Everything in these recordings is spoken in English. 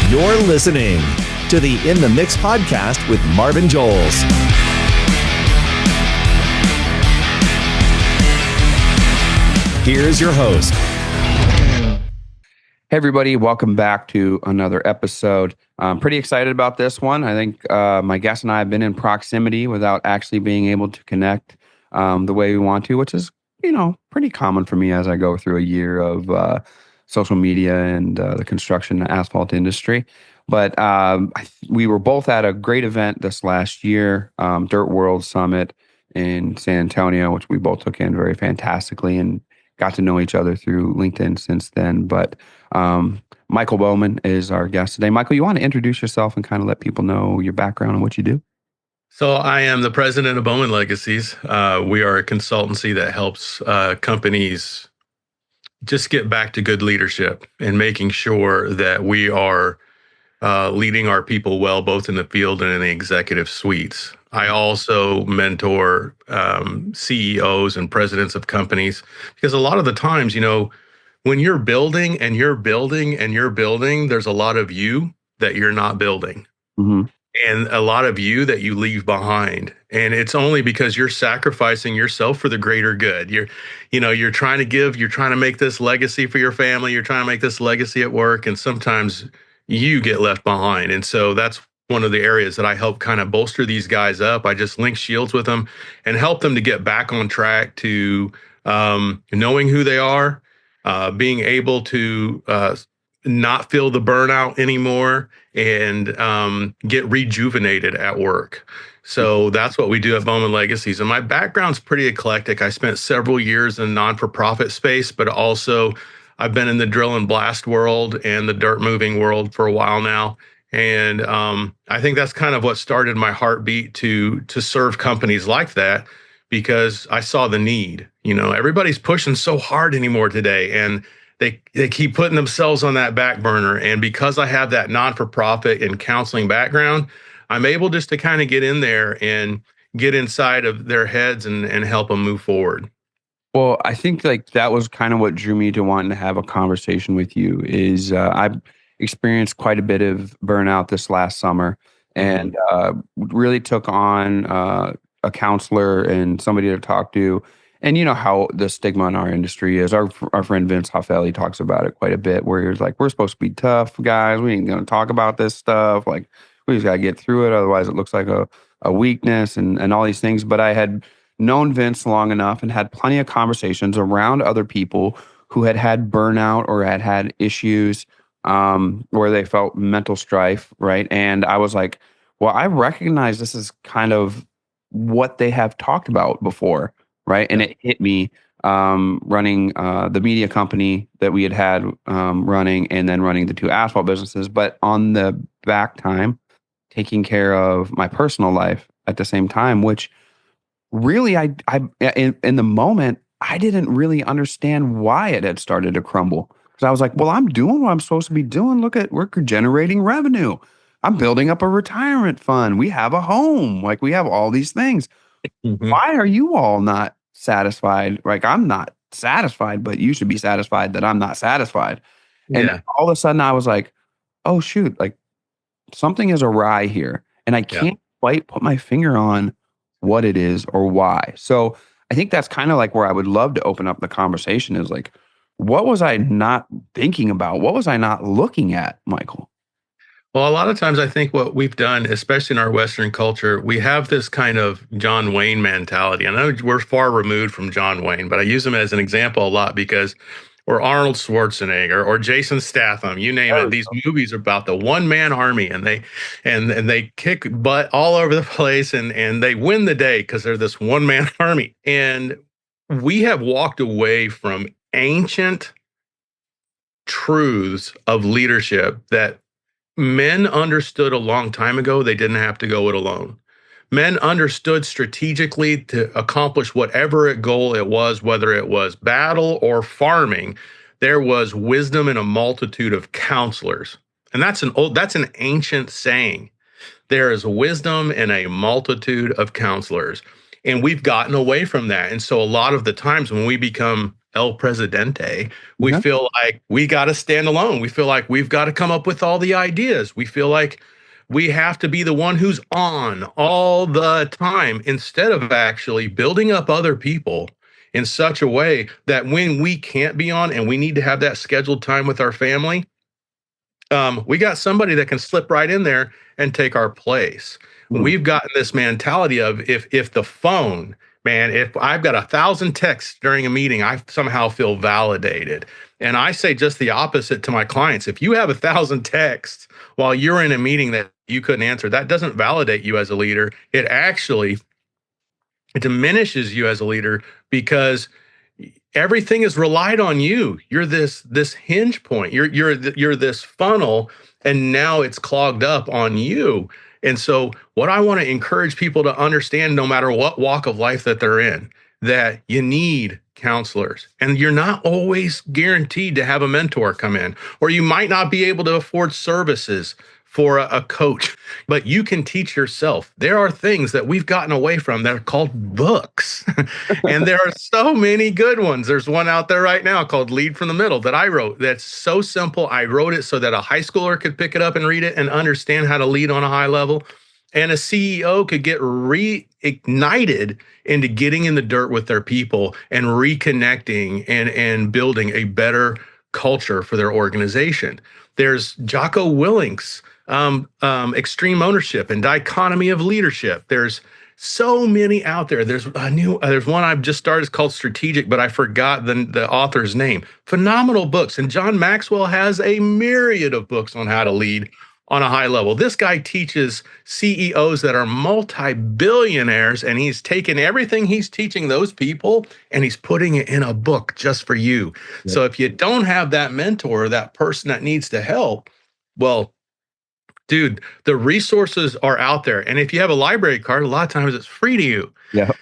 You're listening to the In the Mix podcast with Marvin Joles. Here's your host. Hey, everybody. Welcome back to another episode. I'm pretty excited about this one. I think my guest and I have been in proximity without actually being able to connect the way we want to, which is, pretty common for me as I go through a year of social media and the construction and asphalt industry. But we were both at a great event this last year, Dirt World Summit in San Antonio, which we both took in very fantastically and got to know each other through LinkedIn since then. But Mikel Bowman is our guest today. Mikel, you want to introduce yourself and kind of let people know your background and what you do? So I am the president of Bowman Legacies. We are a consultancy that helps companies just get back to good leadership and making sure that we are leading our people well, both in the field and in the executive suites. I also mentor CEOs and presidents of companies because a lot of the times, when you're building and you're building and you're building, there's a lot of you that you're not building. Mm-hmm. And a lot of you that you leave behind. And it's only because you're sacrificing yourself for the greater good. You're trying to give, you're trying to make this legacy for your family. You're trying to make this legacy at work. And sometimes you get left behind. And so that's one of the areas that I help kind of bolster these guys up. I just link shields with them and help them to get back on track to knowing who they are, being able to not feel the burnout anymore and get rejuvenated at work. So that's what we do at Bowman Legacies. And my background's pretty eclectic. I spent several years in the non-for-profit space, but also I've been in the drill and blast world and the dirt moving world for a while now. And I think that's kind of what started my heartbeat to serve companies like that, because I saw the need. Everybody's pushing so hard anymore today, and they keep putting themselves on that back burner. And because I have that non-for-profit and counseling background, I'm able just to kind of get in there and get inside of their heads and help them move forward. Well, I think that was kind of what drew me to wanting to have a conversation with you is I've experienced quite a bit of burnout this last summer and really took on a counselor and somebody to talk to. And you know how the stigma in our industry is. Our friend Vince Hoffelli talks about it quite a bit, where he's like, we're supposed to be tough guys. We ain't going to talk about this stuff. Like, we just got to get through it. Otherwise, it looks like a weakness and all these things. But I had known Vince long enough and had plenty of conversations around other people who had burnout or had issues where they felt mental strife, right? And I was like, well, I recognize this is kind of what they have talked about before. Right. And it hit me running the media company that we had running and then running the two asphalt businesses. But on the back time, taking care of my personal life at the same time, which really I in the moment, I didn't really understand why it had started to crumble. Because I was like, well, I'm doing what I'm supposed to be doing. Look at, we're generating revenue. I'm building up a retirement fund. We have a home. Like, we have all these things. Mm-hmm. Why are you all not satisfied? Like, I'm not satisfied, but you should be satisfied that I'm not satisfied. And all of a sudden I was like, oh shoot, like something is awry here. And I can't quite put my finger on what it is or why. So I think that's kind of like where I would love to open up the conversation is like, what was I not thinking about? What was I not looking at, Mikel? Well, a lot of times I think what we've done, especially in our Western culture, we have this kind of John Wayne mentality. I know we're far removed from John Wayne, but I use him as an example a lot because, or Arnold Schwarzenegger or Jason Statham, you name it. These movies are about the one-man army, and they kick butt all over the place, and they win the day because they're this one-man army. And we have walked away from ancient truths of leadership that men understood a long time ago. They didn't have to go it alone. Men understood strategically to accomplish whatever goal it was, whether it was battle or farming. There was wisdom in a multitude of counselors. And that's an ancient saying. There is wisdom in a multitude of counselors. And we've gotten away from that. And so a lot of the times when we become El Presidente. We feel like we got to stand alone. We feel like we've got to come up with all the ideas. We feel like we have to be the one who's on all the time instead of actually building up other people in such a way that when we can't be on and we need to have that scheduled time with our family, we got somebody that can slip right in there and take our place. We've gotten this mentality of if the phone, man, if I've got 1,000 texts during a meeting, I somehow feel validated. And I say just the opposite to my clients. If you have 1,000 texts while you're in a meeting that you couldn't answer, that doesn't validate you as a leader. It actually diminishes you as a leader because everything is relied on you. You're this hinge point. You're this funnel, and now it's clogged up on you. And so what I want to encourage people to understand, no matter what walk of life that they're in, that you need counselors, and you're not always guaranteed to have a mentor come in, or you might not be able to afford services for a coach, but you can teach yourself. There are things that we've gotten away from that are called books. And there are so many good ones. There's one out there right now called Lead from the Middle that I wrote. That's so simple. I wrote it so that a high schooler could pick it up and read it and understand how to lead on a high level. And a CEO could get reignited into getting in the dirt with their people and reconnecting and building a better culture for their organization. There's Jocko Willink's Extreme Ownership and Dichotomy of Leadership. There's so many out there. There's one I've just started. It's called Strategic, but I forgot the author's name. Phenomenal books. And John Maxwell has a myriad of books on how to lead on a high level. This guy teaches CEOs that are multi-billionaires, and he's taken everything he's teaching those people and he's putting it in a book just for you. Yep. So if you don't have that mentor, that person that needs to help, well, dude, the resources are out there. And if you have a library card, a lot of times it's free to you. Yeah.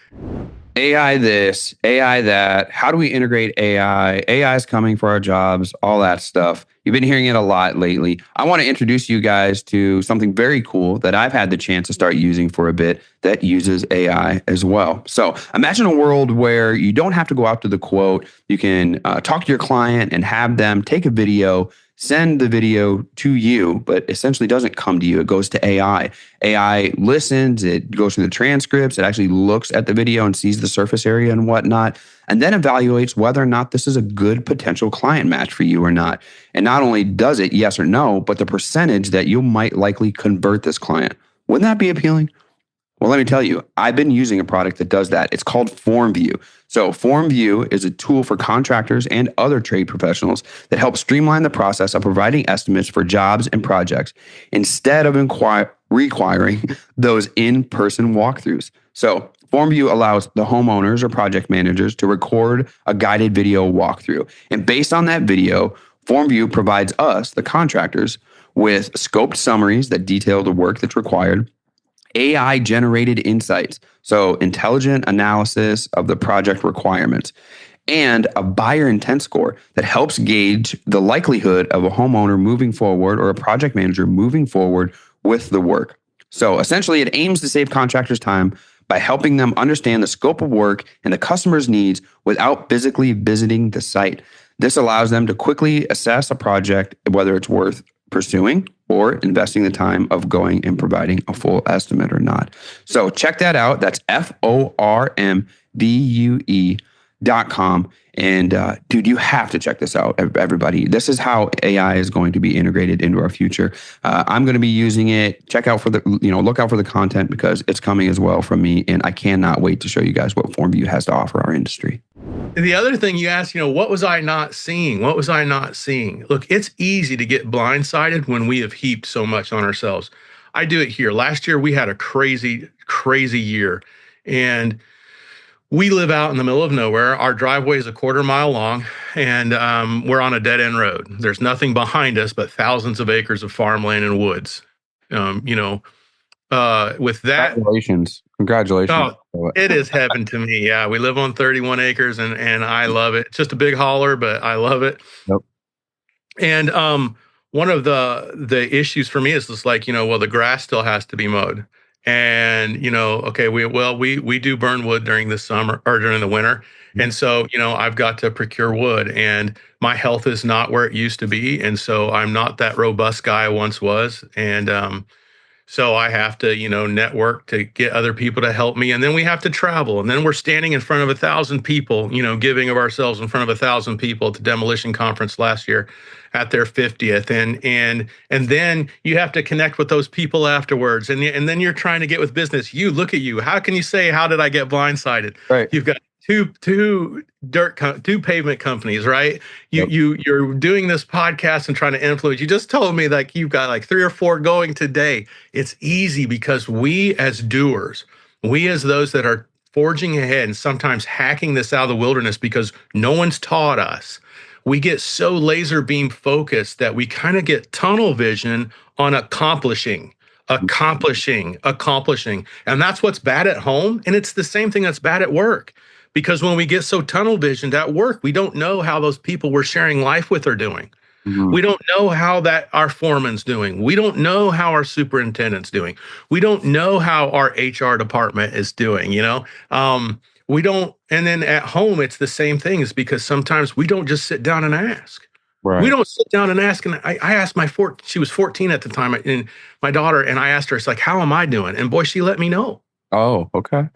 AI this, AI that. How do we integrate AI? AI is coming for our jobs, all that stuff. You've been hearing it a lot lately. I want to introduce you guys to something very cool that I've had the chance to start using for a bit that uses AI as well. So imagine a world where you don't have to go out to the quote. You can talk to your client and have them take a video, send the video to you, but essentially doesn't come to you. It goes to AI. AI listens, it goes through the transcripts, it actually looks at the video and sees the surface area and whatnot, and then evaluates whether or not this is a good potential client match for you or not. And not only does it yes or no, but the percentage that you might likely convert this client. Wouldn't that be appealing? Well, let me tell you, I've been using a product that does that. It's called FormView. So FormView is a tool for contractors and other trade professionals that helps streamline the process of providing estimates for jobs and projects instead of requiring those in-person walkthroughs. So FormView allows the homeowners or project managers to record a guided video walkthrough. And based on that video, FormView provides us, the contractors, with scoped summaries that detail the work that's required, AI-generated insights, so intelligent analysis of the project requirements, and a buyer intent score that helps gauge the likelihood of a homeowner moving forward or a project manager moving forward with the work. So essentially, it aims to save contractors time by helping them understand the scope of work and the customer's needs without physically visiting the site. This allows them to quickly assess a project, whether it's worth pursuing or investing the time of going and providing a full estimate or not. So check that out. That's FormVue.com. And dude, you have to check this out, everybody. This is how AI is going to be integrated into our future. I'm going to be using it. Look out for the content because it's coming as well from me. And I cannot wait to show you guys what FormView has to offer our industry. And the other thing you asked, what was I not seeing? What was I not seeing? Look, it's easy to get blindsided when we have heaped so much on ourselves. I do it here. Last year, we had a crazy, crazy year. And we live out in the middle of nowhere. Our driveway is a 1/4 mile long, and we're on a dead-end road. There's nothing behind us but thousands of acres of farmland and woods. With that, Congratulations. Oh, it is heaven to me. Yeah, we live on 31 acres, and I love it. It's just a big holler, but I love it. Yep. And one of the issues for me is just like, the grass still has to be mowed. And, okay, we do burn wood during the summer or during the winter. And so, I've got to procure wood, and my health is not where it used to be. And so I'm not that robust guy I once was. And so I have to, network to get other people to help me. And then we have to travel. And then we're standing in front of 1,000 people, giving of ourselves in front of 1,000 people at the demolition conference last year at their 50th. And then you have to connect with those people afterwards. And then you're trying to get with business. Look at you. How can you say, how did I get blindsided? Right. You've got two pavement companies, right? You're doing this podcast and trying to influence. You just told me like you've got like 3 or 4 going today. It's easy because we as doers, we as those that are forging ahead and sometimes hacking this out of the wilderness because no one's taught us. We get so laser beam focused that we kind of get tunnel vision on accomplishing. And that's what's bad at home. And it's the same thing that's bad at work. Because when we get so tunnel visioned at work, we don't know how those people we're sharing life with are doing. Mm-hmm. We don't know how that our foreman's doing. We don't know how our superintendent's doing. We don't know how our HR department is doing, we don't. And then at home, it's the same thing. It's because sometimes we don't just sit down and ask. Right. We don't sit down and ask. And I asked she was 14 at the time, and my daughter, and I asked her, it's like, how am I doing? And boy, she let me know. Oh, okay.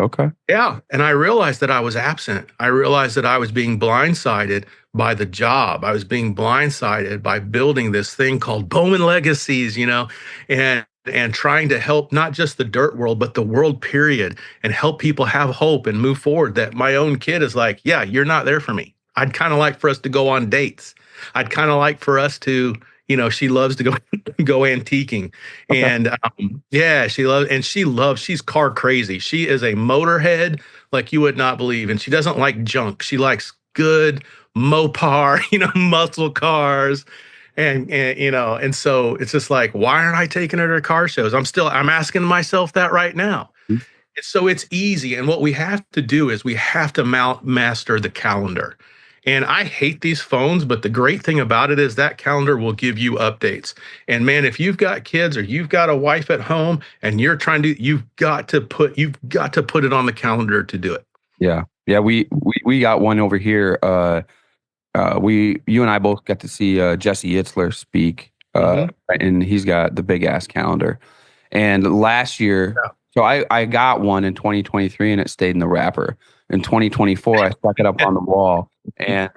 Yeah. And I realized that I was absent. I realized that I was being blindsided by the job. I was being blindsided by building this thing called Bowman Legacies, and trying to help not just the dirt world, but the world period, and help people have hope and move forward. That my own kid is like, yeah, you're not there for me. I'd kind of like for us to go on dates. I'd kind of like for us to, she loves to go antiquing. Okay. And she's car crazy. She is a motorhead like you would not believe. And she doesn't like junk. She likes good Mopar, muscle cars. And so it's just like, why aren't I taking her to car shows? I'm asking myself that right now. Mm-hmm. And so it's easy. And what we have to do is we have to master the calendar. And I hate these phones, but the great thing about it is that calendar will give you updates. And man, if you've got kids or you've got a wife at home and you're you've got to put it on the calendar to do it. Yeah. Yeah. We got one over here. You and I both got to see Jesse Itzler speak, and he's got the big ass calendar. And last year, so I got one in 2023 and it stayed in the wrapper. In 2024, I stuck it up on the wall. And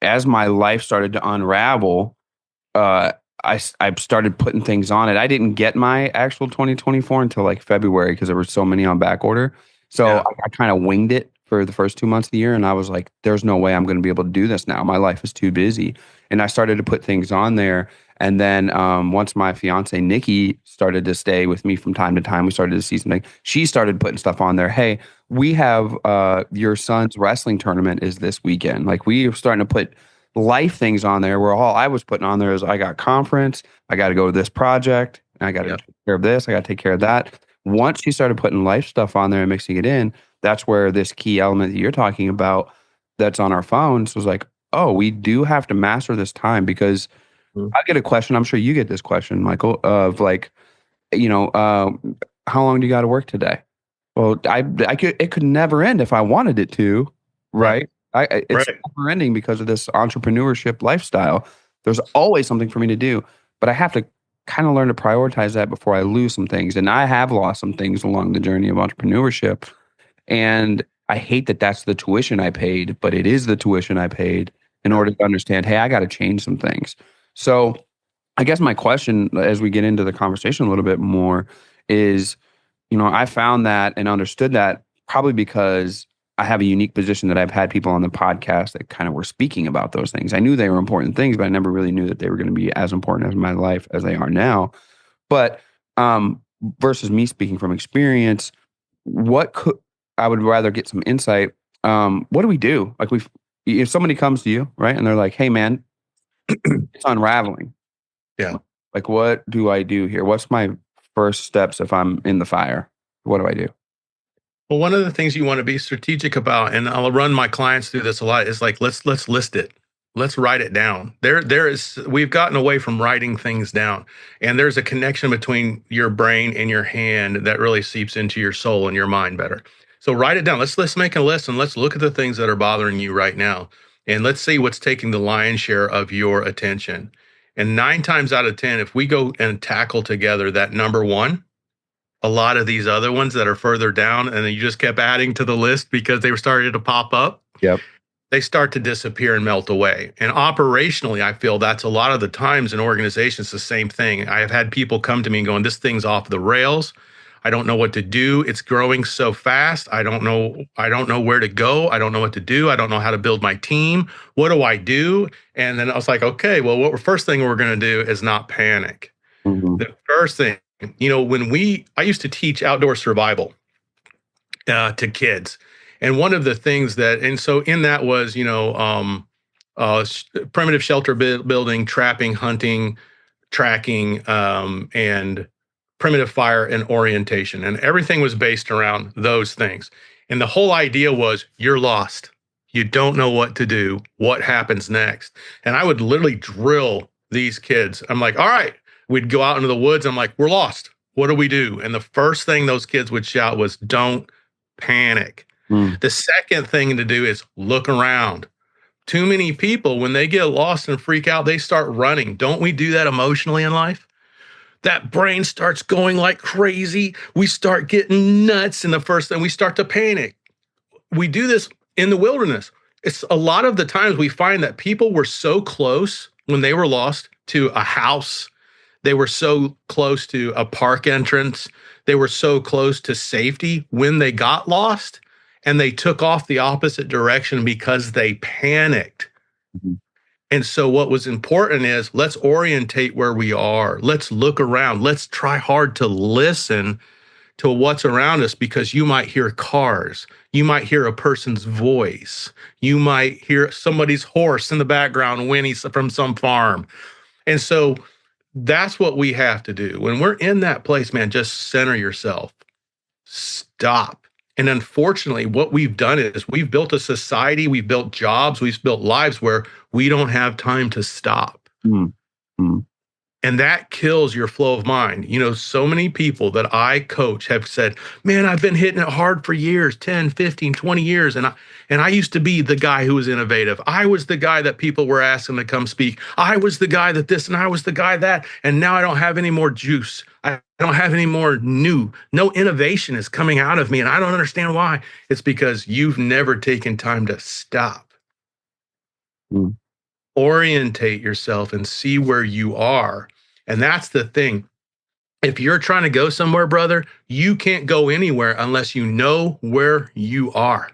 as my life started to unravel, I started putting things on it. I didn't get my actual 2024 until like February because there were so many on back order. So I kind of winged it for the first 2 months of the year. And I was like, there's no way I'm going to be able to do this now. My life is too busy. And I started to put things on there. And then once my fiance, Nikki, started to stay with me from time to time, we started to see something. She started putting stuff on there. Hey, we have your son's wrestling tournament is this weekend. Like we are starting to put life things on there where all I was putting on there is I got conference, I got to go to this project, and I got to take care of this, I got to take care of that. Once she started putting life stuff on there and mixing it in, that's where this key element that you're talking about that's on our phones was like, oh, we do have to master this time because I get a question. I'm sure you get this question, Michael, of like, how long do you got to work today? Well, it could never end if I wanted it to, right? It's never ending because of this entrepreneurship lifestyle. There's always something for me to do, but I have to kind of learn to prioritize that before I lose some things. And I have lost some things along the journey of entrepreneurship. And I hate that that's the tuition I paid, but it is the tuition I paid in order to understand, hey, I got to change some things. So I guess my question as we get into the conversation a little bit more is, I found that and understood that probably because I have a unique position that I've had people on the podcast that kind of were speaking about those things. I knew they were important things, but I never really knew that they were going to be as important as my life as they are now. But versus me speaking from experience, I would rather get some insight. What do we do? Like if somebody comes to you, right, and they're like, "Hey, man, it's unraveling." Yeah. Like, what do I do here? What's my first steps if I'm in the fire? What do I do? Well, one of the things you want to be strategic about, and I'll run my clients through this a lot, is like let's list it. Let's write it down. We've gotten away from writing things down, and there's a connection between your brain and your hand that really seeps into your soul and your mind better. So write it down. Let's make a list and let's look at the things that are bothering you right now. And let's see what's taking the lion's share of your attention. And 9 times out of 10, if we go and tackle together that number one, a lot of these other ones that are further down, and then you just kept adding to the list because they were starting to pop up. Yep. They start to disappear and melt away. And operationally, I feel that's a lot of the times in organizations, the same thing. I have had people come to me and going, this thing's off the rails. I don't know what to do. It's growing so fast. I don't know where to go. I don't know what to do. I don't know how to build my team. What do I do? And then I was like, okay, well, first thing we're going to do is not panic. Mm-hmm. The first thing, I used to teach outdoor survival to kids. And one of the things so in that was, primitive shelter building, trapping, hunting, tracking, and primitive fire and orientation. And everything was based around those things. And the whole idea was you're lost. You don't know what to do. What happens next? And I would literally drill these kids. I'm like, all right, we'd go out into the woods. I'm like, we're lost. What do we do? And the first thing those kids would shout was, don't panic. The second thing to do is look around. Too many people, when they get lost and freak out, they start running. Don't we do that emotionally in life? That brain starts going like crazy. We start getting nuts. And the first thing, we start to panic. We do this in the wilderness. It's a lot of the times we find that people were so close when they were lost to a house. They were so close to a park entrance. They were so close to safety when they got lost, and they took off the opposite direction because they panicked. Mm-hmm. And so what was important is let's orientate where we are. Let's look around. Let's try hard to listen to what's around us, because you might hear cars. You might hear a person's voice. You might hear somebody's horse in the background whinny from some farm. And so that's what we have to do. When we're in that place, man, just center yourself. Stop. And unfortunately, what we've done is we've built a society, we've built jobs, we've built lives where we don't have time to stop. Mm-hmm. And that kills your flow of mind. So many people that I coach have said, man, I've been hitting it hard for years, 10, 15, 20 years. And I used to be the guy who was innovative. I was the guy that people were asking to come speak. I was the guy that this, and I was the guy that, and now I don't have any more juice. I don't have any more no innovation is coming out of me. And I don't understand why. It's because you've never taken time to stop. Orientate yourself and see where you are. And that's the thing. If you're trying to go somewhere, brother, you can't go anywhere unless you know where you are.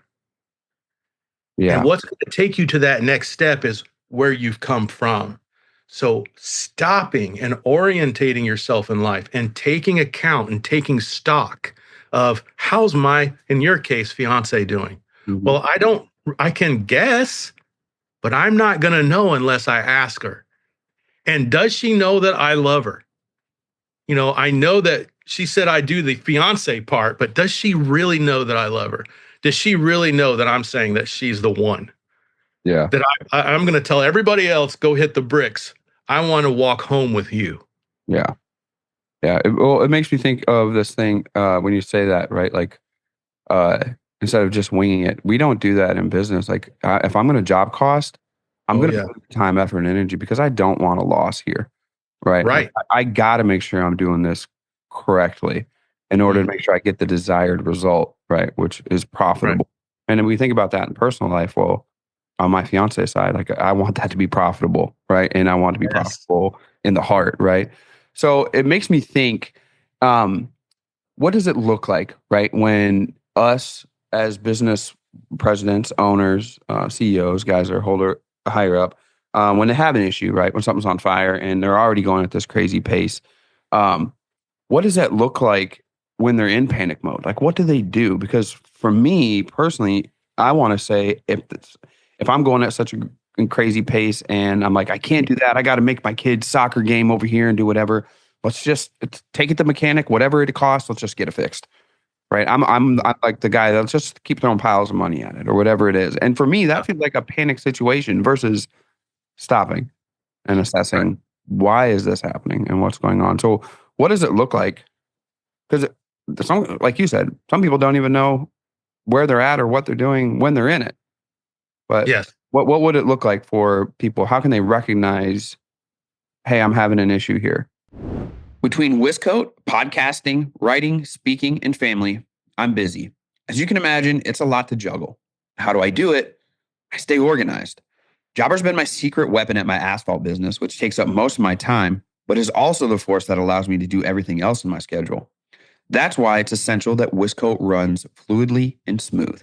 Yeah. And what's going to take you to that next step is where you've come from. So stopping and orientating yourself in life and taking account and taking stock of how's my, in your case, fiance doing? Mm-hmm. Well, I can guess, but I'm not going to know unless I ask her. And does she know that I love her? I know that she said I do the fiance part, but does she really know that I love her? Does she really know that I'm saying that she's the one? Yeah. That I'm going to tell everybody else, go hit the bricks. I want to walk home with you. Yeah. Yeah. It makes me think of this thing when you say that, right? Like, instead of just winging it, we don't do that in business. Like, if I'm going to job cost, I'm going to put time, effort, and energy because I don't want a loss here. Right. Right. I got to make sure I'm doing this correctly in order to make sure I get the desired result, right? Which is profitable. Right. And then we think about that in personal life. Well, on my fiance side, like I want that to be profitable, right? And I want to be profitable in the heart, right? So it makes me think, what does it look like, right? When us as business presidents, owners, CEOs, guys that are higher up, when they have an issue, right? When something's on fire and they're already going at this crazy pace, what does that look like when they're in panic mode? Like, what do they do? Because for me personally, I want to say if I'm going at such a crazy pace and I'm like, I can't do that. I got to make my kid's soccer game over here and do whatever. Let's just take it to mechanic, whatever it costs. Let's just get it fixed. Right. I'm like the guy that's just keep throwing piles of money at it or whatever it is. And for me, that feels like a panic situation versus stopping and assessing why is this happening and what's going on. So what does it look like? Because like you said, some people don't even know where they're at or what they're doing when they're in it. But Yes. what would it look like for people? How can they recognize, hey, I'm having an issue here? Between Wiscoat, podcasting, writing, speaking, and family, I'm busy. As you can imagine, it's a lot to juggle. How do I do it? I stay organized. Jobber's been my secret weapon at my asphalt business, which takes up most of my time, but is also the force that allows me to do everything else in my schedule. That's why it's essential that Wiscoat runs fluidly and smooth.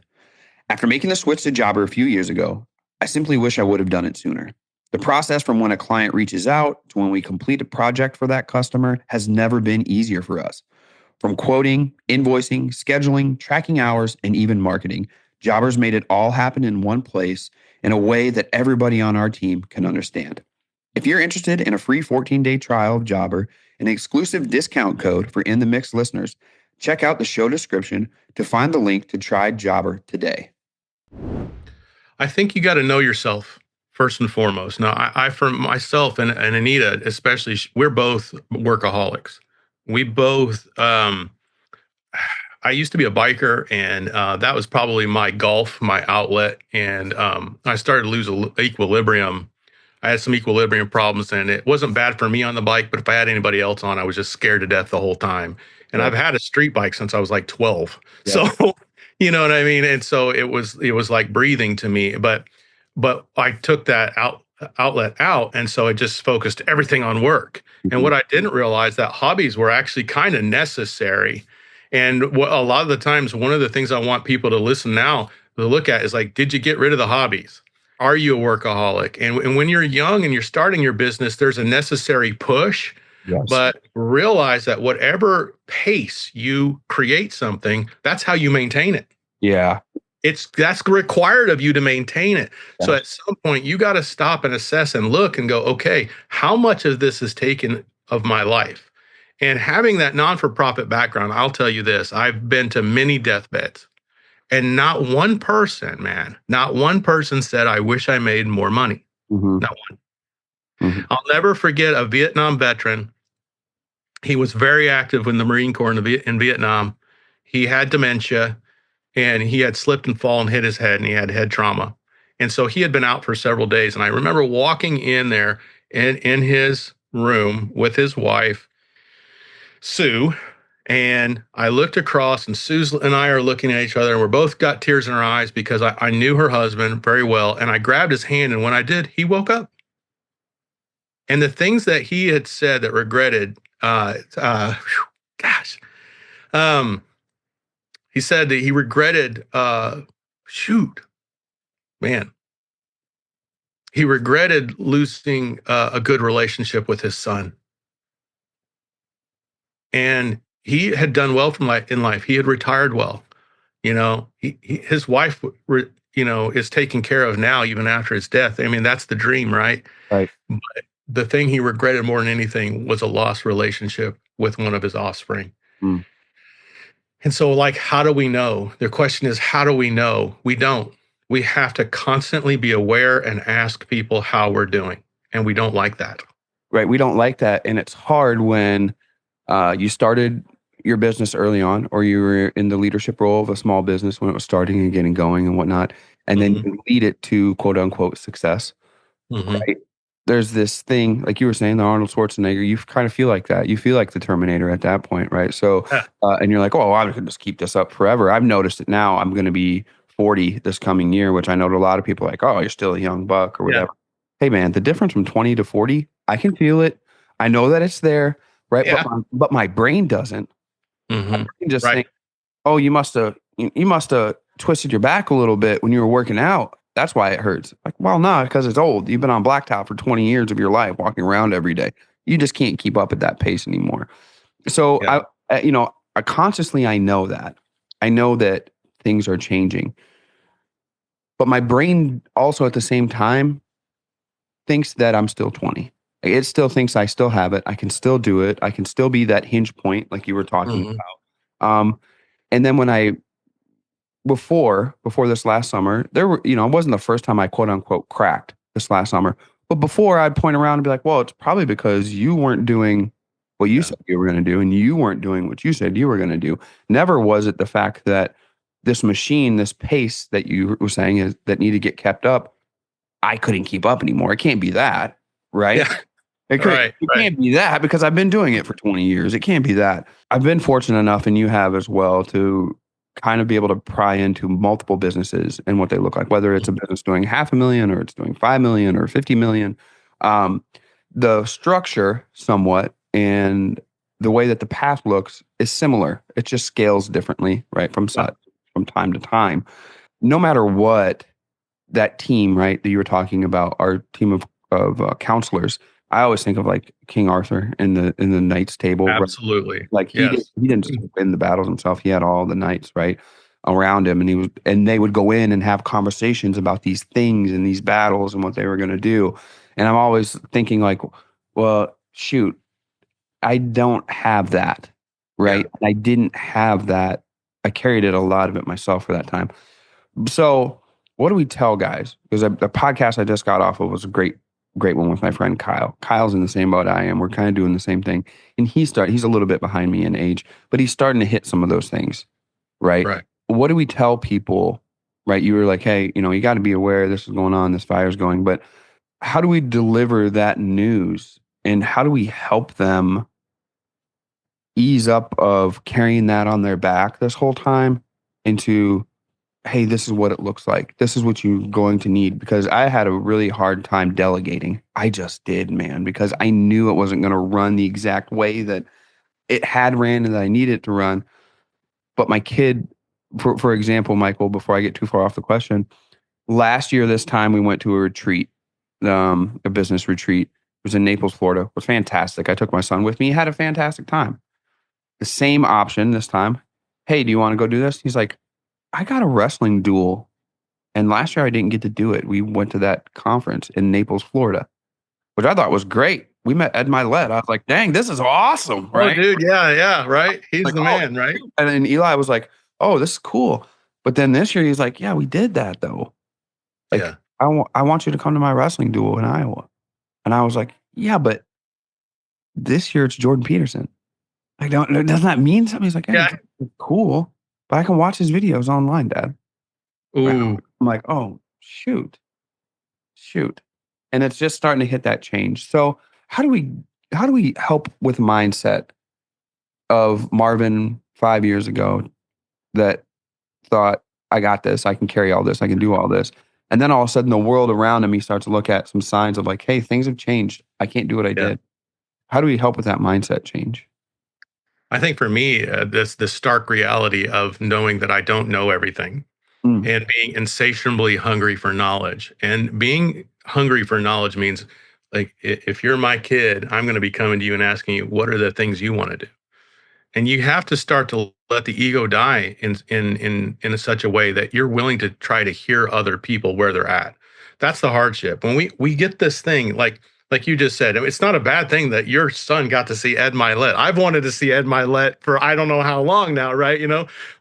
After making the switch to Jobber a few years ago, I simply wish I would have done it sooner. The process from when a client reaches out to when we complete a project for that customer has never been easier for us. From quoting, invoicing, scheduling, tracking hours, and even marketing, Jobber's made it all happen in one place in a way that everybody on our team can understand. If you're interested in a free 14-day trial of Jobber, an exclusive discount code for In the Mix listeners, check out the show description to find the link to try Jobber today. I think you got to know yourself first and foremost. Now, I for myself and Anita, especially, we're both workaholics. We both, I used to be a biker, and that was probably my golf, my outlet. And I started to lose equilibrium. I had some equilibrium problems, and it wasn't bad for me on the bike, but if I had anybody else on, I was just scared to death the whole time. And I've had a street bike since I was like 12. Yeah. So, you know what I mean? And so it was like breathing to me, but I took that outlet out. And so it just focused everything on work. Mm-hmm. And what I didn't realize, that hobbies were actually kind of necessary. And a lot of the times, one of the things I want people to listen now to look at is like, did you get rid of the hobbies? Are you a workaholic? And when you're young and you're starting your business, there's a necessary push. Yes. But realize that whatever pace you create something, that's how you maintain it. Yeah. That's required of you to maintain it. Yes. So at some point, you got to stop and assess and look and go, okay, how much of this is taken of my life? And having that non-for-profit background, I'll tell you this, I've been to many deathbeds. And not one person said, I wish I made more money. Mm-hmm. Not one. Mm-hmm. I'll never forget a Vietnam veteran. He was very active in the Marine Corps in Vietnam. He had dementia, and he had slipped and fallen, hit his head, and he had head trauma. And so he had been out for several days. And I remember walking in there in his room with his wife, Sue, and I looked across, and Sue and I are looking at each other, and we're both got tears in our eyes because I knew her husband very well. And I grabbed his hand, and when I did, he woke up. And the things that he had said that regretted, he said that he regretted, he regretted losing a good relationship with his son. And he had done well in life. He had retired well. You know, his wife, is taken care of now, even after his death. I mean, that's the dream, right? Right. But the thing he regretted more than anything was a lost relationship with one of his offspring. Mm. And so, like, how do we know? The question is, how do we know? We don't. We have to constantly be aware and ask people how we're doing. And we don't like that. Right. We don't like that. And it's hard when you started your business early on, or you were in the leadership role of a small business when it was starting and getting going and whatnot. And then you lead it to quote unquote success. Mm-hmm. Right. There's this thing, like you were saying, the Arnold Schwarzenegger, you kind of feel like that. You feel like the Terminator at that point, right? So, and you're like, oh, I can just keep this up forever. I've noticed it now. I'm going to be 40 this coming year, which I know a lot of people are like, oh, you're still a young buck or whatever. Yeah. Hey, man, the difference from 20 to 40, I can feel it. I know that it's there, right? Yeah. But my brain doesn't. Mm-hmm. My brain just think, oh, you must have twisted your back a little bit when you were working out. That's why it hurts. Like, well, no, because it's old. You've been on blacktop for 20 years of your life, walking around every day. You just can't keep up at that pace anymore. So I consciously, I know that. I know that things are changing. But my brain also at the same time thinks that I'm still 20. It still thinks I still have it. I can still do it. I can still be that hinge point like you were talking about. And then when before this last summer, there were, it wasn't the first time I quote unquote cracked this last summer, but before I'd point around and be like, well, it's probably because you weren't doing what you said you were going to do, and you weren't doing what you said you were going to do. Never was it the fact that this machine, this pace that you were saying is that need to get kept up, I couldn't keep up anymore. It can't be that, right? Yeah. It Right. can't be that because I've been doing it for 20 years. It can't be that. I've been fortunate enough, and you have as well, to kind of be able to pry into multiple businesses and what they look like, whether it's a business doing 500,000 or it's doing 5 million or 50 million. The structure somewhat and the way that the path looks is similar. It just scales differently, right? From time to time. No matter what, that team, right, that you were talking about, our team of counselors, I always think of like King Arthur in the Knights table. Absolutely. Right? Like Yes. he didn't just win the battles himself. He had all the knights right around him, and they would go in and have conversations about these things and these battles and what they were going to do. And I'm always thinking like, well, shoot, I don't have that, right? Yeah. I didn't have that. I carried a lot of it myself for that time. So what do we tell guys? Because the podcast I just got off of was a great one with my friend Kyle. Kyle's in the same boat I am. We're kind of doing the same thing. And he's a little bit behind me in age, but he's starting to hit some of those things, right? Right. What do we tell people, right? You were like, hey, you got to be aware this is going on, this fire's going, but how do we deliver that news and how do we help them ease up of carrying that on their back this whole time into, hey, this is what it looks like. This is what you're going to need. Because I had a really hard time delegating. I just did, man, because I knew it wasn't going to run the exact way that it had ran and that I needed it to run. But my kid, for example, Michael, before I get too far off the question, last year, this time we went to a retreat, a business retreat. It was in Naples, Florida. It was fantastic. I took my son with me. He had a fantastic time. The same option this time. Hey, do you want to go do this? He's like, I got a wrestling duel. And last year I didn't get to do it. We went to that conference in Naples, Florida, which I thought was great. We met Ed Milet. I was like, dang, this is awesome. Right. Oh, dude. Yeah. Right. He's like, the man, right? And then Eli was like, oh, this is cool. But then this year he's like, yeah, we did that though. Like, Yeah. I want you to come to my wrestling duel in Iowa. And I was like, yeah, but this year it's Jordan Peterson. Like, doesn't that mean something? He's like, yeah, it's cool, but I can watch his videos online, Dad. Ooh. I'm like, oh, shoot. And it's just starting to hit that change. So how do we help with mindset of Marvin 5 years ago that thought, I got this, I can carry all this, I can do all this. And then all of a sudden the world around him, he starts to look at some signs of like, hey, things have changed. I can't do what I did. How do we help with that mindset change? I think for me, this stark reality of knowing that I don't know everything and being insatiably hungry for knowledge. And being hungry for knowledge means, like, if you're my kid, I'm going to be coming to you and asking you, what are the things you want to do? And you have to start to let the ego die in such a way that you're willing to try to hear other people where they're at. That's the hardship. When we get this thing, like you just said, it's not a bad thing that your son got to see Ed Milet. I've wanted to see Ed Milet for I don't know how long now, right?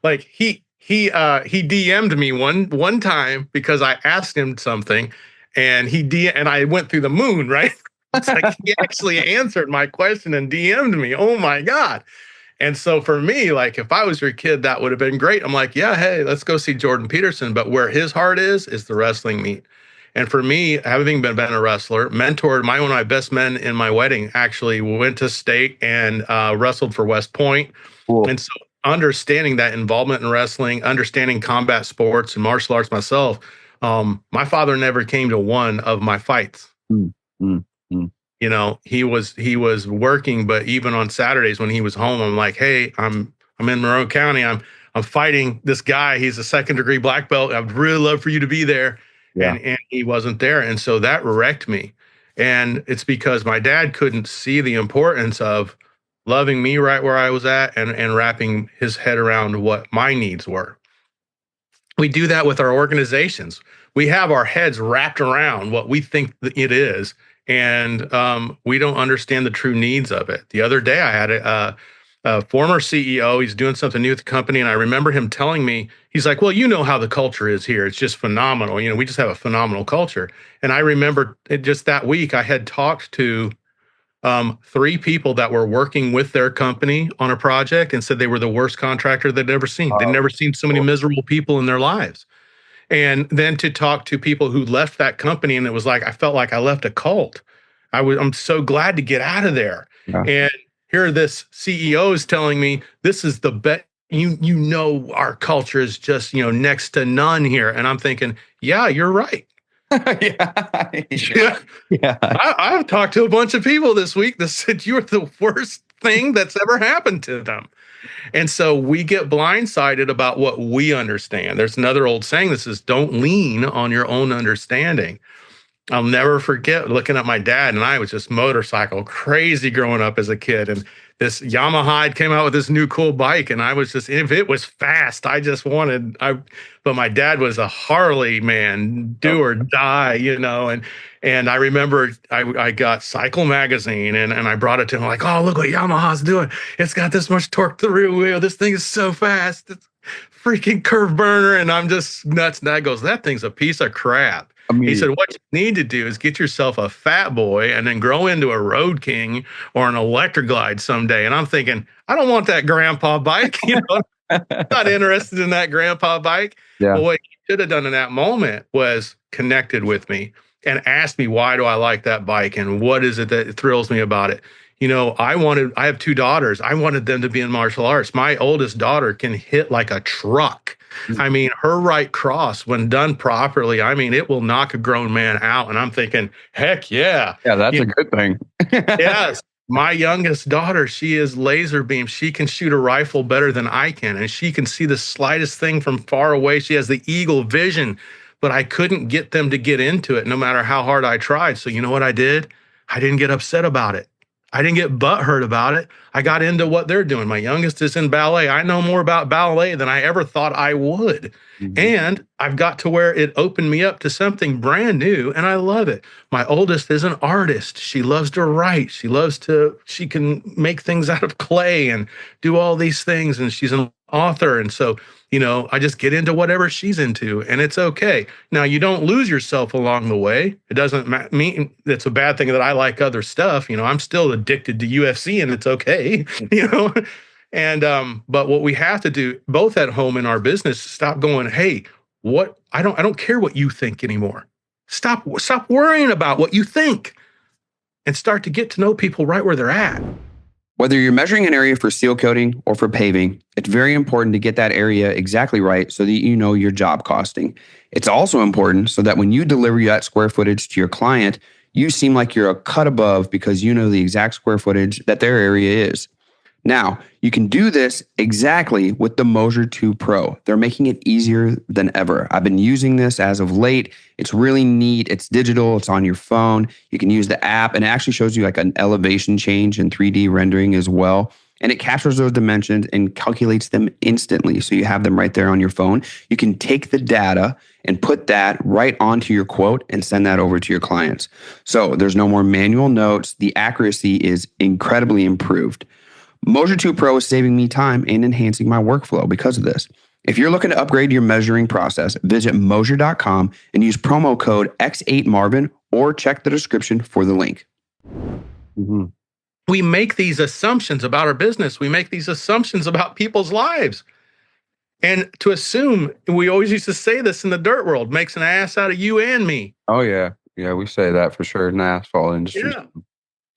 Like he DM'd me one time because I asked him something, and and I went through the moon, right? It's like he actually answered my question and DM'd me. Oh my God. And so for me, like, if I was your kid, that would have been great. I'm like, yeah, hey, let's go see Jordan Peterson. But where his heart is the wrestling meet. And for me, having been a wrestler, mentored one of my best men in my wedding, actually went to state and wrestled for West Point. Cool. And so understanding that involvement in wrestling, understanding combat sports and martial arts myself, my father never came to one of my fights. He was working, but even on Saturdays when he was home, I'm like, hey, I'm in Monroe County. I'm fighting this guy. He's a 2nd degree black belt. I'd really love for you to be there. Yeah. And he wasn't there. And so that wrecked me. And it's because my dad couldn't see the importance of loving me right where I was at and wrapping his head around what my needs were. We do that with our organizations. We have our heads wrapped around what we think it is, and we don't understand the true needs of it. The other day, I had a former CEO. He's doing something new with the company, and I remember him telling me, he's like, well, you know how the culture is here. It's just phenomenal. We just have a phenomenal culture. And I remember just that week, I had talked to 3 people that were working with their company on a project and said they were the worst contractor they'd ever seen. They'd never seen so many miserable people in their lives. And then to talk to people who left that company, and it was like, I felt like I left a cult. I'm so glad to get out of there. Yeah. And here this CEO is telling me this is the best. You know, our culture is just, next to none here. And I'm thinking, yeah, you're right. Yeah. I've talked to a bunch of people this week that said you're the worst thing that's ever happened to them. And so we get blindsided about what we understand. There's another old saying that says, don't lean on your own understanding. I'll never forget looking at my dad, and I was just motorcycle crazy growing up as a kid. And this Yamaha came out with this new cool bike, and I was just, if it was fast, but my dad was a Harley man, do or die, and I remember I got Cycle Magazine and I brought it to him like, oh, look what Yamaha's doing. It's got this much torque to the rear wheel. This thing is so fast. It's freaking curve burner. And I'm just nuts. And Dad goes, that thing's a piece of crap. He said, what you need to do is get yourself a Fat Boy and then grow into a Road King or an Electric Glide someday. And I'm thinking, I don't want that grandpa bike. I'm not interested in that grandpa bike. Yeah. But what he should have done in that moment was connected with me and asked me, why do I like that bike? And what is it that thrills me about it? I have 2 daughters. I wanted them to be in martial arts. My oldest daughter can hit like a truck. I mean, her right cross, when done properly, it will knock a grown man out. And I'm thinking, heck yeah. Yeah, that's a good thing. Yes. My youngest daughter, she is laser beam. She can shoot a rifle better than I can. And she can see the slightest thing from far away. She has the eagle vision. But I couldn't get them to get into it no matter how hard I tried. So you know what I did? I didn't get upset about it. I didn't get butthurt about it. I got into what they're doing. My youngest is in ballet. I know more about ballet than I ever thought I would. Mm-hmm. And I've got to where it opened me up to something brand new, and I love it. My oldest is an artist. She loves to write. She can make things out of clay and do all these things, and she's an author. And so, I just get into whatever she's into, and it's okay. Now, you don't lose yourself along the way. It doesn't mean it's a bad thing that I like other stuff. I'm still addicted to UFC, and it's okay, And, but what we have to do both at home and our business, stop going, hey, I don't care what you think anymore. Stop worrying about what you think and start to get to know people right where they're at. Whether you're measuring an area for seal coating or for paving, it's very important to get that area exactly right so that you know your job costing. It's also important so that when you deliver that square footage to your client, you seem like you're a cut above because you know the exact square footage that their area is. Now, you can do this exactly with the Moser 2 Pro. They're making it easier than ever. I've been using this as of late. It's really neat. It's digital. It's on your phone. You can use the app, and it actually shows you like an elevation change in 3D rendering as well. And it captures those dimensions and calculates them instantly. So you have them right there on your phone. You can take the data and put that right onto your quote and send that over to your clients. So there's no more manual notes. The accuracy is incredibly improved. Moser 2 Pro is saving me time and enhancing my workflow because of this. If you're looking to upgrade your measuring process, visit Moser.com and use promo code X8Marvin or check the description for the link. Mm-hmm. We make these assumptions about our business. We make these assumptions about people's lives. And to assume, we always used to say this in the dirt world, makes an ass out of you and me. Oh, yeah. Yeah, we say that for sure in the asphalt industry. Yeah.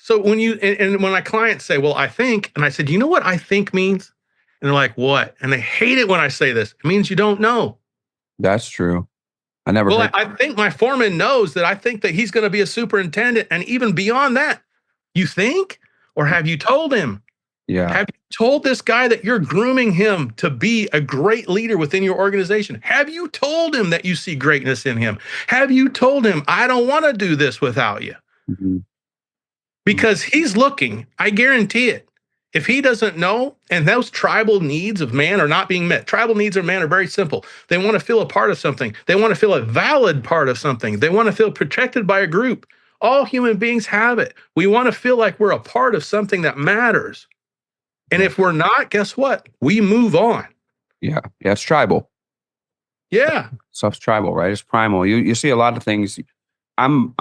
So when when my clients say, well, I think, and I said, you know what I think means? And they're like, what? And they hate it when I say this. It means you don't know. That's true. I never heard I think my foreman knows that I think that he's going to be a superintendent. And even beyond that, you think, or have you told him? Yeah. Have you told this guy that you're grooming him to be a great leader within your organization? Have you told him that you see greatness in him? Have you told him, I don't want to do this without you? Mm-hmm. Because he's looking, I guarantee it. If he doesn't know, and those tribal needs of man are not being met. Tribal needs of man are very simple. They want to feel a part of something. They want to feel a valid part of something. They want to feel protected by a group. All human beings have it. We want to feel like we're a part of something that matters. And if we're not, guess what? We move on. Yeah. Yeah, it's tribal. Yeah. Stuff's tribal, right? It's primal. You see a lot of things. I'm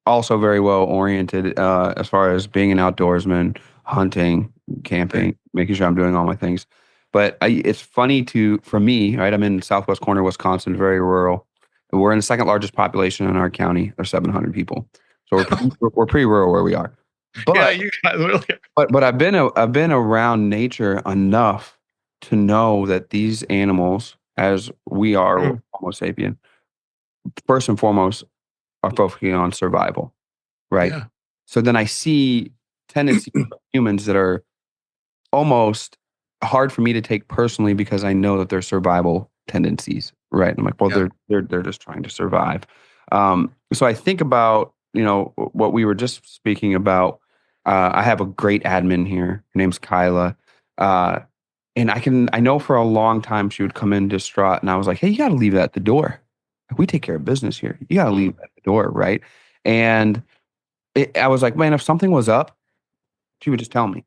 also very well oriented as far as being an outdoorsman, hunting, camping, making sure I'm doing all my things. But it's funny for me, right? I'm in southwest corner, Wisconsin, very rural. We're in the second largest population in our county. There's 700 people, so we're pretty rural where we are. Yeah, But you guys really. but I've been around nature enough to know that these animals, as we are Mm, Homo sapien, first and foremost, are focusing on survival, right? yeah, So then I see tendencies of humans that are almost hard for me to take personally because I know that they're survival tendencies, right? And I'm like, well, yeah. they're just trying to survive. So I think about what we were just speaking about. I have a great admin here. Her name's Kyla. Uh, and I know for a long time she would come in distraught, and I was like, hey, you got to leave that at the door. We take care of business here. You got to leave Mm, it at the door, right? And I was like, man, if something was up, she would just tell me.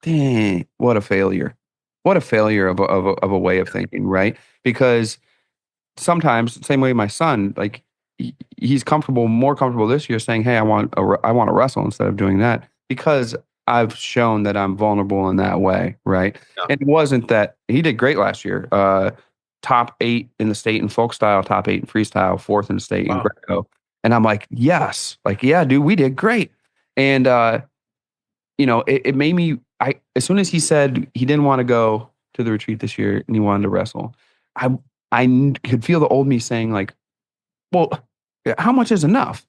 Dang, what a failure. What a failure of a way of thinking, right? Because sometimes, same way my son, like he's more comfortable this year saying, hey, I want to wrestle instead of doing that because I've shown that I'm vulnerable in that way, right? yeah, And it wasn't that he did great last year. Top 8 in the state in folk style, top 8 in freestyle, fourth in the state in wow. Greco. And I'm like, yes, like, yeah, dude, we did great. And, it made me, as soon as he said he didn't want to go to the retreat this year and he wanted to wrestle, I, could feel the old me saying like, well, how much is enough?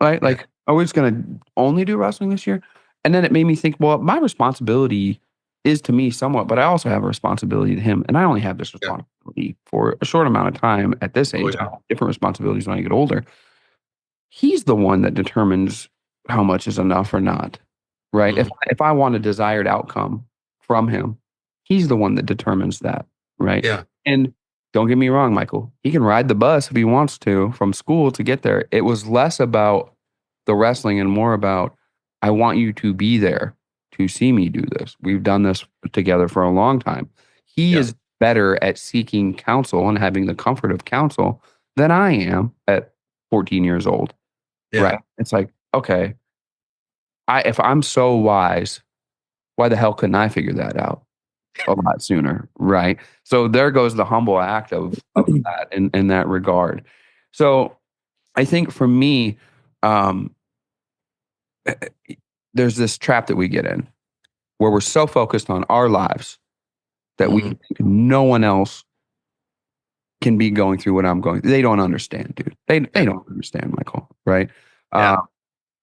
Right? Yeah, Like, are we just going to only do wrestling this year? And then it made me think, well, my responsibility is to me somewhat, but I also have a responsibility to him. And I only have this yeah. responsibility for a short amount of time at this Oh age. I yeah. have different responsibilities when I get older. He's the one that determines how much is enough or not. Right? Mhm. If I want a desired outcome from him, he's the one that determines that, right? Yeah. And don't get me wrong, Michael, he can ride the bus if he wants to from school to get there. It was less about the wrestling and more about I want you to be there to see me do this. We've done this together for a long time. He Yeah. is better at seeking counsel and having the comfort of counsel than I am at 14 years old, Yeah. right? It's like, okay, if I'm so wise, why the hell couldn't I figure that out a lot sooner? Right. So there goes the humble act of that in that regard. So I think for me, um, eh, there's this trap that we get in where we're so focused on our lives that we Mhm. think no one else can be going through what I'm going through. They don't understand, dude. They Yeah. don't understand, Michael. Right. Yeah. Uh,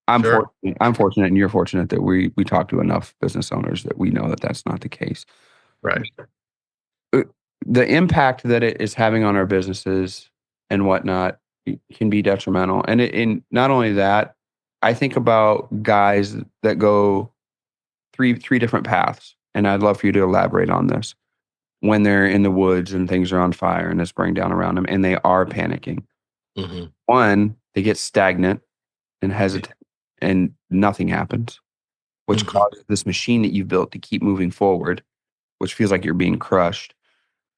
I'm Sure. fortunate. I'm fortunate, and you're fortunate that we talk to enough business owners that we know that that's not the case. Right. uh, the impact that it is having on our businesses and whatnot can be detrimental. And not only that, I think about guys that go three different paths, and I'd love for you to elaborate on this. When they're in the woods and things are on fire and it's burning down around them, and they are panicking. Mhm. One, they get stagnant and hesitant, and nothing happens, which Mhm. causes this machine that you've built to keep moving forward, which feels like you're being crushed.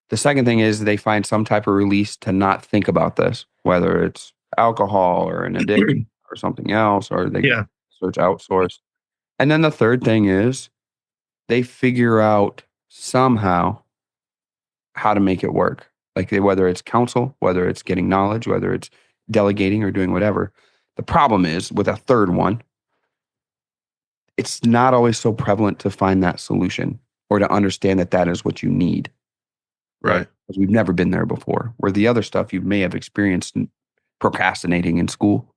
The second thing is they find some type of release to not think about this, whether it's alcohol or an addiction or something else, or they Yeah. search outsource. And then the third thing is they figure out somehow how to make it work. Like whether it's counsel, whether it's getting knowledge, whether it's delegating or doing whatever. The problem is with a third one, it's not always so prevalent to find that solution or to understand that that is what you need. Right? Right. Because we've never been there before. Where the other stuff you may have experienced procrastinating in school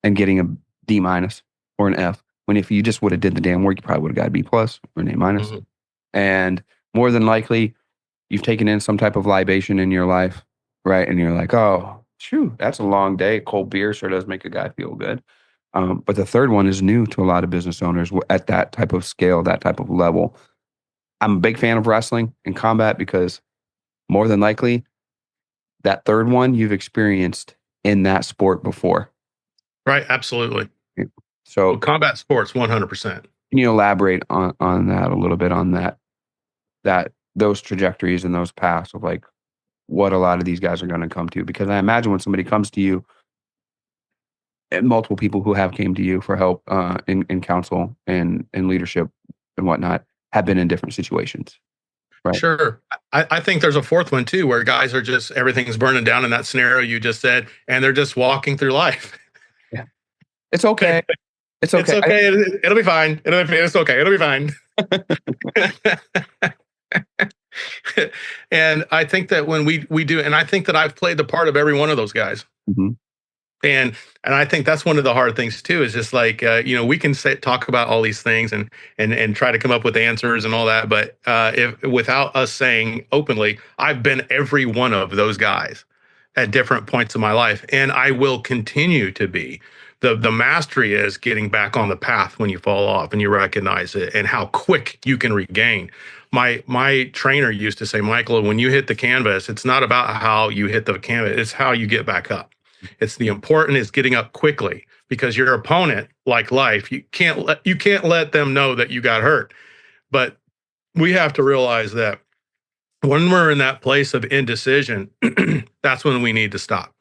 and getting a D minus or an F. When if you just would have did the damn work, you probably would have got a B plus or an A minus. Mhm. And more than likely, you've taken in some type of libation in your life, right? And you're like, oh, shoo, that's a long day. Cold beer sure does make a guy feel good. But the third one is new to a lot of business owners at that type of scale, that type of level. I'm a big fan of wrestling and combat because more than likely, that third one you've experienced in that sport before. Right. Absolutely. So Well, combat sports, 100%. can you elaborate on that a little bit on that those trajectories and those paths of like what a lot of these guys are going to come to? Because I imagine when somebody comes to you, multiple people who have came to you for help in counsel and leadership and whatnot have been in different situations, right? Sure. I think there's a fourth one too, where guys are just, everything's burning down in that scenario you just said, and they're just walking through life. Yeah. It's okay. It's okay. It's okay. It'll be fine. It's okay. It'll be fine. And I think that when we do, and I think that I've played the part of every one of those guys. Mm-hmm. And I think that's one of the hard things too, is just like, we can talk about all these things and try to come up with answers and all that. But if without us saying openly, I've been every one of those guys at different points of my life, and I will continue to be. The mastery is getting back on the path when you fall off and you recognize it, and how quick you can regain. My trainer used to say, Michael, when you hit the canvas, it's not about how you hit the canvas, it's how you get back up. It's the important is getting up quickly, because your opponent, like life, you can't let them know that you got hurt. But we have to realize that when we're in that place of indecision, that's when we need to stop.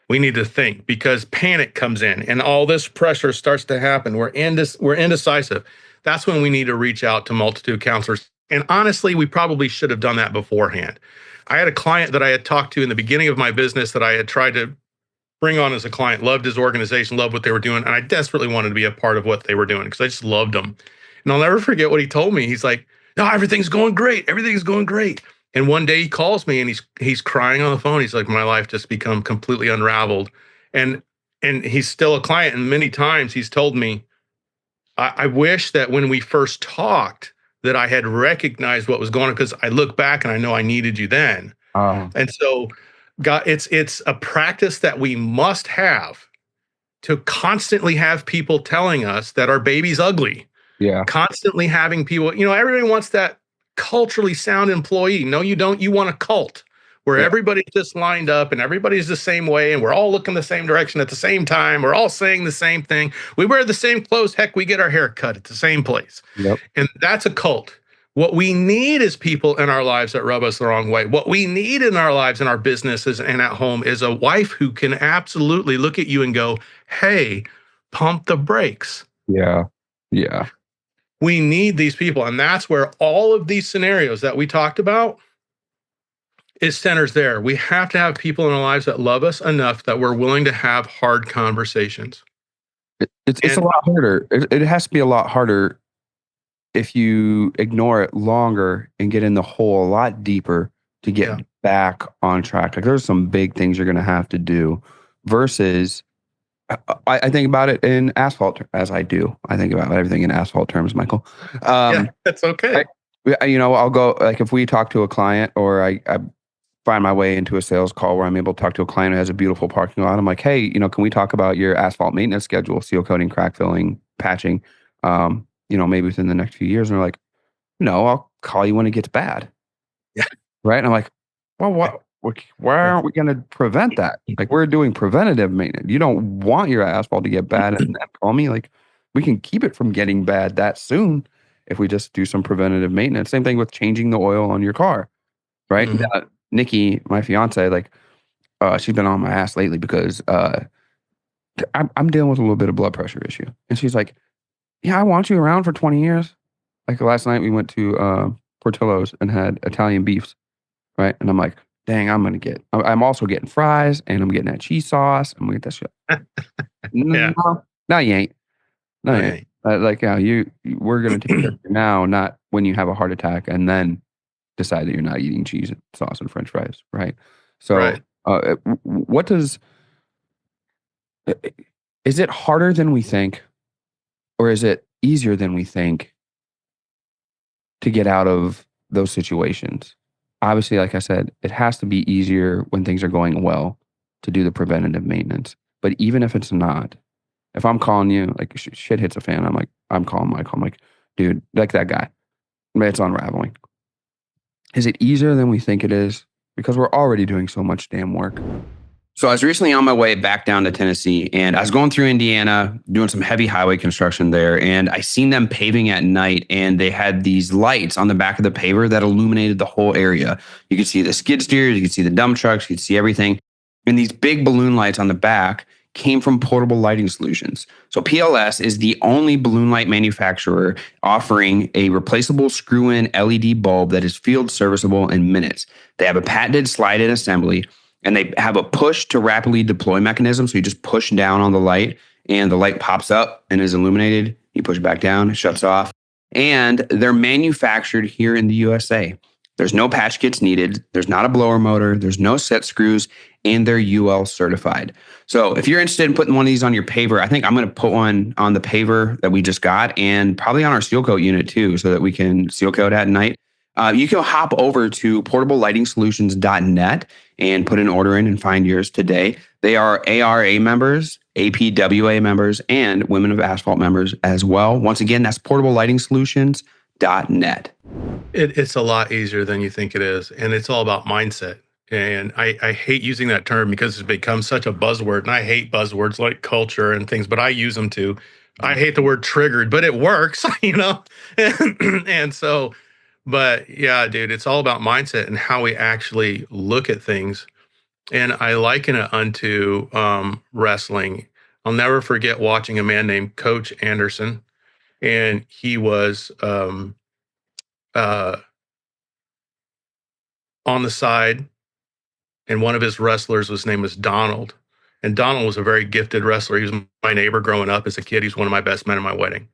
We need to think, because panic comes in and all this pressure starts to happen. We're indecisive. That's when we need to reach out to multitude counselors. And honestly, we probably should have done that beforehand. I had a client that I had talked to in the beginning of my business that I had tried to bring on as a client, loved his organization, loved what they were doing. And I desperately wanted to be a part of what they were doing because I just loved them. And I'll never forget what he told me. He's like, no, everything's going great. Everything's going great. And one day he calls me and he's crying on the phone. He's like, my life just become completely unraveled. And he's still a client. And many times he's told me, I wish that when we first talked that I had recognized what was going on, because I look back and I know I needed you then. And so God, it's a practice that we must have, to constantly have people telling us that our baby's ugly. Yeah. Constantly having people, everybody wants that culturally sound employee. No, you don't. You want a cult where everybody's just lined up and everybody's the same way and we're all looking the same direction at the same time. We're all saying the same thing. We wear the same clothes. Heck, we get our hair cut at the same place. Yep. And that's a cult. What we need is people in our lives that rub us the wrong way. What we need in our lives, in our businesses and at home, is a wife who can absolutely look at you and go, hey, pump the brakes. Yeah. Yeah. We need these people. And that's where all of these scenarios that we talked about is centers there. We have to have people in our lives that love us enough that we're willing to have hard conversations. It's a lot harder. It has to be a lot harder if you ignore it longer and get in the hole a lot deeper to get back on track. Like, there's some big things you're going to have to do versus I think about it in Asphalt, as I do. I think about everything in Asphalt terms, Michael. That's okay. I'll go, like, if we talk to a client or I find my way into a sales call where I'm able to talk to a client who has a beautiful parking lot. I'm like, hey, can we talk about your asphalt maintenance schedule, seal coating, crack filling, patching, maybe within the next few years? And they're like, no, I'll call you when it gets bad. Yeah. Right. And I'm like, well, what? Why aren't we going to prevent that? Like, we're doing preventative maintenance. You don't want your asphalt to get bad and then call me. Like, we can keep it from getting bad that soon if we just do some preventative maintenance. Same thing with changing the oil on your car, right? Mm-hmm. Nikki, my fiance, she's been on my ass lately because I'm dealing with a little bit of blood pressure issue. And she's like, yeah, I want you around for 20 years. Like, last night we went to Portillo's and had Italian beefs, right? And I'm like, dang, I'm also getting fries and I'm getting that cheese sauce. I'm going to get that shit. No, you ain't. No, you ain't. We're going to take care of you now, not when you have a heart attack and then decide that you're not eating cheese and sauce and French fries, right? So, is it harder than we think, or is it easier than we think to get out of those situations? Obviously, like I said, it has to be easier when things are going well to do the preventative maintenance. But even if it's not, if I'm calling you, like, shit hits a fan, I'm calling Michael. I'm like, dude, like that guy, it's unraveling. Is it easier than we think it is? Because we're already doing so much damn work. So I was recently on my way back down to Tennessee, and I was going through Indiana, doing some heavy highway construction there, and I seen them paving at night, and they had these lights on the back of the paver that illuminated the whole area. You could see the skid steers, you could see the dump trucks, you could see everything. And these big balloon lights on the back came from Portable Lighting Solutions. So PLS is the only balloon light manufacturer offering a replaceable screw-in LED bulb that is field serviceable in minutes. They have a patented slide-in assembly, and they have a push to rapidly deploy mechanism. So you just push down on the light and the light pops up and is illuminated. You push back down, it shuts off. And they're manufactured here in the USA. There's no patch kits needed. There's not a blower motor. There's no set screws, and they're UL certified. So if you're interested in putting one of these on your paver, I think I'm going to put one on the paver that we just got, and probably on our seal coat unit too, so that we can seal coat at night. You can hop over to portablelightingsolutions.net and put an order in and find yours today. They are ARA members, APWA members, and Women of Asphalt members as well. Once again, that's portablelightingsolutions.net. It's a lot easier than you think it is. And it's all about mindset. And I hate using that term because it's become such a buzzword. And I hate buzzwords like culture and things, but I use them too. I hate the word triggered, but it works, and so, but yeah, dude, it's all about mindset and how we actually look at things. And I liken it unto wrestling. I'll never forget watching a man named Coach Anderson, and he was on the side, and one of his wrestlers, his name was Donald. And Donald was a very gifted wrestler. He was my neighbor growing up as a kid. He's one of my best men at my wedding.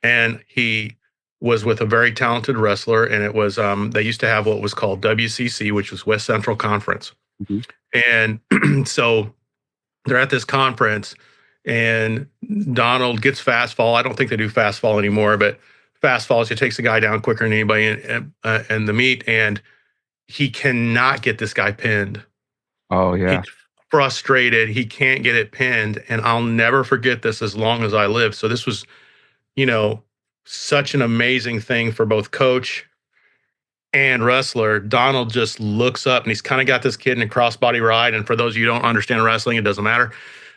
And he was with a very talented wrestler, and it was they used to have what was called WCC, which was West Central Conference. Mm-hmm. And so they're at this conference, and Donald gets fast fall. I don't think they do fast fall anymore, but fast falls, it takes the guy down quicker than anybody in the meet, and he cannot get this guy pinned. Oh, yeah. He's frustrated. He can't get it pinned, and I'll never forget this as long as I live. So this was, such an amazing thing for both coach and wrestler. Donald just looks up, and he's kind of got this kid in a crossbody ride. And for those of you who don't understand wrestling, it doesn't matter.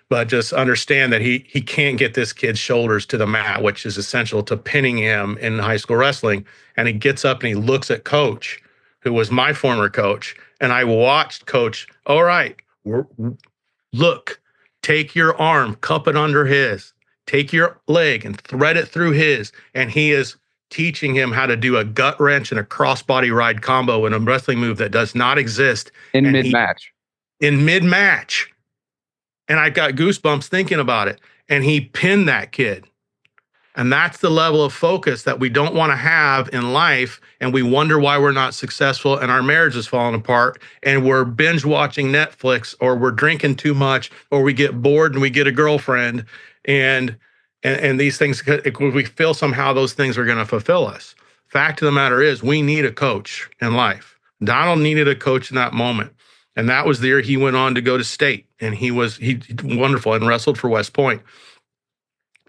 But just understand that he can't get this kid's shoulders to the mat, which is essential to pinning him in high school wrestling. And he gets up and he looks at Coach, who was my former coach. And I watched Coach, all right, look, take your arm, cup it under his. Take your leg and thread it through his. And he is teaching him how to do a gut wrench and a crossbody ride combo in a wrestling move that does not exist. In mid-match. And I got goosebumps thinking about it. And he pinned that kid. And that's the level of focus that we don't want to have in life. And we wonder why we're not successful and our marriage is falling apart. And we're binge watching Netflix, or we're drinking too much, or we get bored and we get a girlfriend. And these things, we feel somehow those things are going to fulfill us. Fact of the matter is, we need a coach in life. Donald needed a coach in that moment. And that was the year he went on to go to state. And he wonderful and wrestled for West Point.